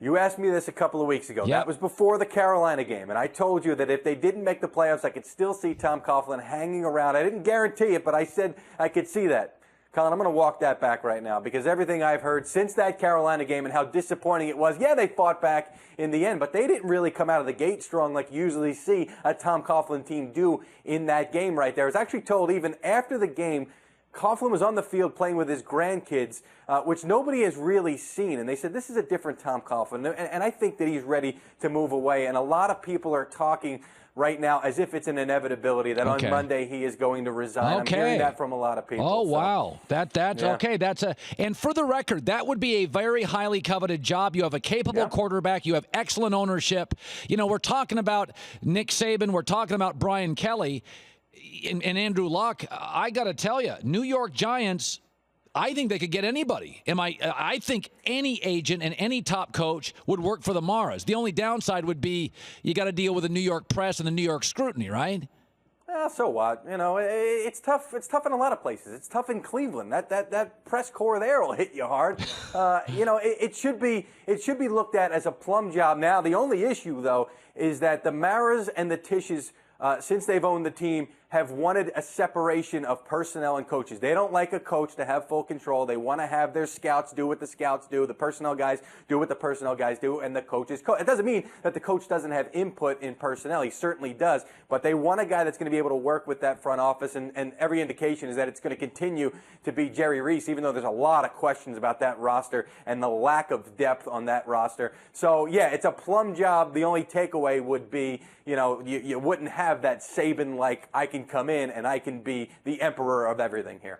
You asked me this a couple of weeks ago. Yep. That was before the Carolina game, and I told you that if they didn't make the playoffs, I could still see Tom Coughlin hanging around. I didn't guarantee it, but I said I could see that. Colin, I'm going to walk that back right now because everything I've heard since that Carolina game and how disappointing it was, yeah, they fought back in the end, but they didn't really come out of the gate strong like you usually see a Tom Coughlin team do in that game right there. I was actually told even after the game, Coughlin was on the field playing with his grandkids, which nobody has really seen. And they said, this is a different Tom Coughlin. And I think that he's ready to move away. And a lot of people are talking right now as if it's an inevitability that on Monday he is going to resign. I'm hearing that from a lot of people. Oh, wow. That's okay. And for the record, that would be a very highly coveted job. You have a capable quarterback. You have excellent ownership. You know, we're talking about Nick Saban. We're talking about Brian Kelly. And Andrew Luck, I got to tell you, New York Giants, I think they could get anybody. I think any agent and any top coach would work for the Maras. The only downside would be you got to deal with the New York press and the New York scrutiny, right? Well, so what? You know, it's tough. It's tough in a lot of places. It's tough in Cleveland. That press corps there will hit you hard. You know, it should be looked at as a plum job. Now, the only issue though is that the Maras and the Tisches, since they've owned the team, have wanted a separation of personnel and coaches. They don't like a coach to have full control. They want to have their scouts do what the scouts do, the personnel guys do what the personnel guys do, and the coaches coach. It doesn't mean that the coach doesn't have input in personnel. He certainly does, but they want a guy that's going to be able to work with that front office, and every indication is that it's going to continue to be Jerry Reese, even though there's a lot of questions about that roster and the lack of depth on that roster. So, yeah, it's a plum job. The only takeaway would be, you know, you wouldn't have that Saban, like, I can come in and I can be the emperor of everything here.